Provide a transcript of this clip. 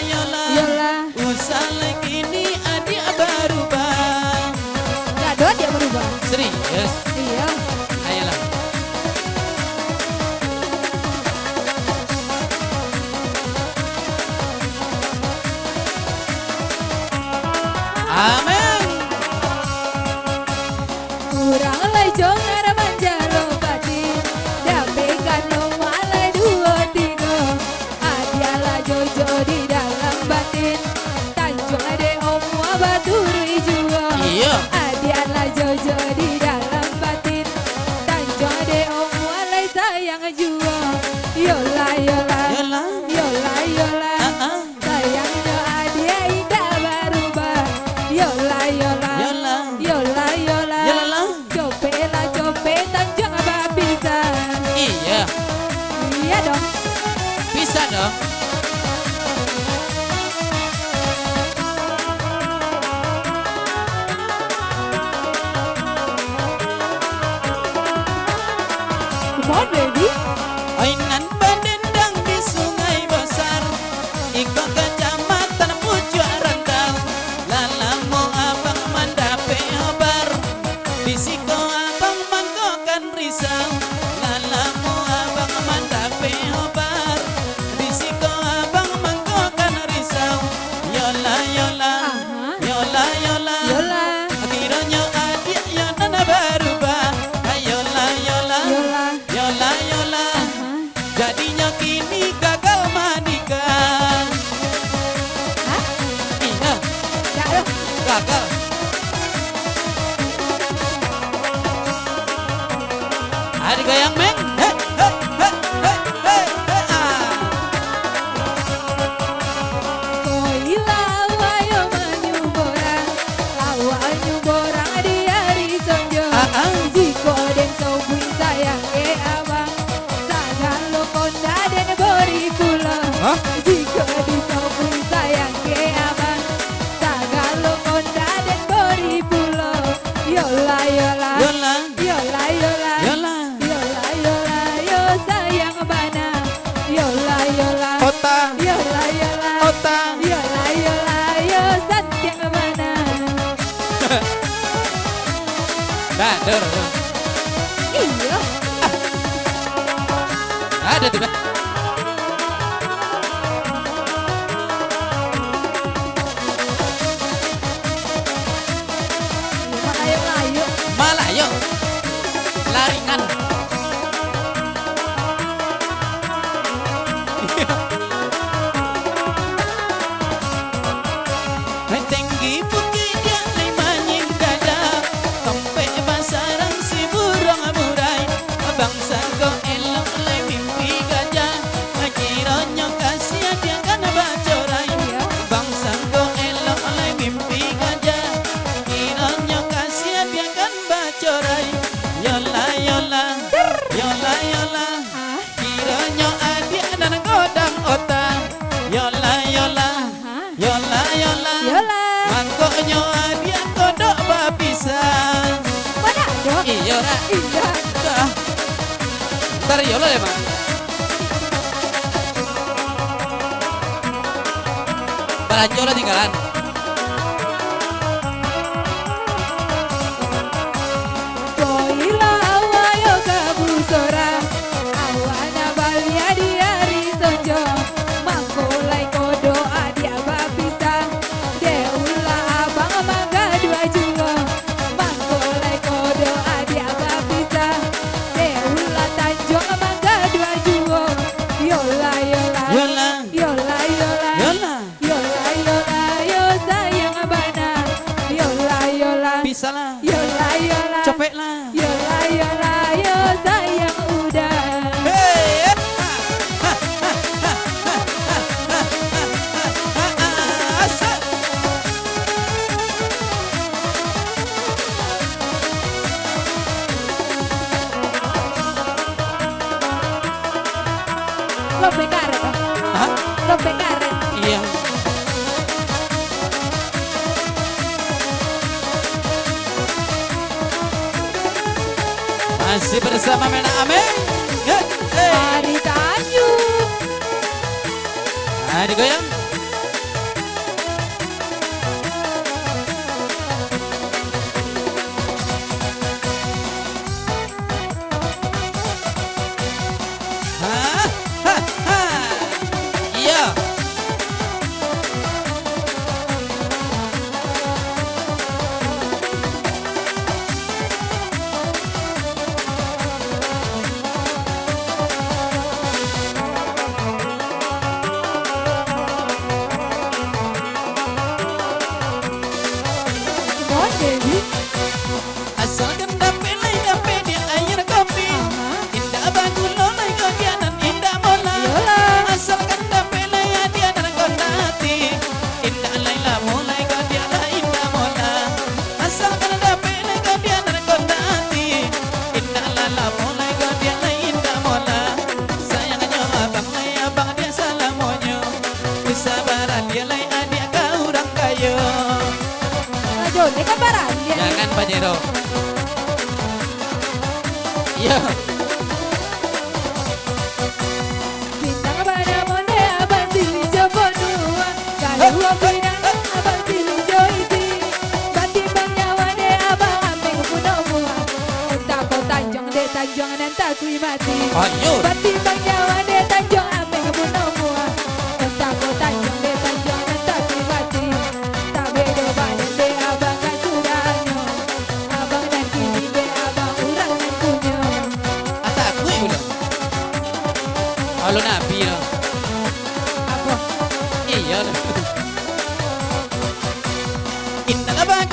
yola. Yola. Usah lagi ini adik berubah. Gak ada dia berubah. Serius? Iya. Ayolah. Amin. Kurang lai jongar manjalo batin. Dapekan no malai dua tiga. Adiala jojo di dalam batin. Tanjung ade omu abaturi juga. Iya. Adiala jojo di dalam batin. Tanjung ade omu alai sayang juga. Yola yola. Yola. Yola yola. Sayangnya adia indah berubah. Yola yola. Yola. Yola yola. Yola. Copela copet tanjung apa bisa. Iya. Iya dong. Bisa dong. Come on baby. Ainan bendendang di sungai besar, ikut kecamatan Pucuk Rendang. Lalamu abang mandape habar, bisiko abang mangkokan risau. Lalamu abang mandape habar, bisiko abang mangkokan risau. Yola yola, yola yola, Yola. akhirnya adik yang nana berubah. Yola yola, Yola. yola yola. Jadinya kini gagal menikah. Hah? Iya, Gak dong. gagal. Ada goyang meng. Hei, hei, hei, hei, hei, hei, ah. Koila awayo menyuborang. Awal nyuborang di hari sonjo. Jiko den sobui sayang ke abang. Sagalo konda den bori pula. Hah? Jiko di sobui sayang ke abang. Sagalo konda den bori pula. Yola yola. Yola, Yola yola. yola. Yola yola yo sayang bana. Yola yola. Ota, Yola yola. ota. Yola yola yo satyang bana. Dah, dur. Iya. Ada tuh, Mbak. Makanya layu. Malah yuk. Laringan. Tinggi bukit yang limanya dada, sampai basarang si burung murai. Bangsa kau elok le mimpi gajah, kiranya kasihan dia kan bacorai. Bangsa kau elok le mimpi gajah, kiranya kasihan dia kan bacorai. Yola yola, yola yola, kiranya adik dan godang otak. Yola yola, yola yola. Yola. Mangkoknya dia kodok babisan. Mana ada? Iya nak. Iya. Dah. Ntar yola ya mak. Balanjola tinggalan. Koila awayo kabusora. Awana balia di hari sonjo. Mangkolai kodo adia babisa. Deula abang mangga dua juga. Mangkolai kodo adia babisa. Deula tanjung mangga dua juga. Yola yola. Yola. Yola yola. Yola. Yola yola yo sayang bana. Yola yola. Bisa lah. Yola yola. Copek lah. Yola yola yo sayang udah. Hei. Asal. Lombe karet. Hah? Lombe karet. Iya. Masih bersama Mena Amin. Hari Tanjung. Nah, digoyang. Dialai adik kau orang kaya. Jone kan barang dia. Jangan Pajero. Ya. Bintang pada monde abang sili jabonua. Kalau bintang abang sili joisi. Bati bang nyawa de abang ameng punomua. Tak kau tanjung de tanjung dan tak kui mati. Ayo. Bati bang nyawa de tanjung ameng punomua. Tak kau tanjung de tanjung dan tak kui mati. Tak bedo badan de abang kan sudahnya. Abang dan kini de abang urang dan punya. Ata aku pula. Halo Nabi lah. Apa? Iya lah. Inna abang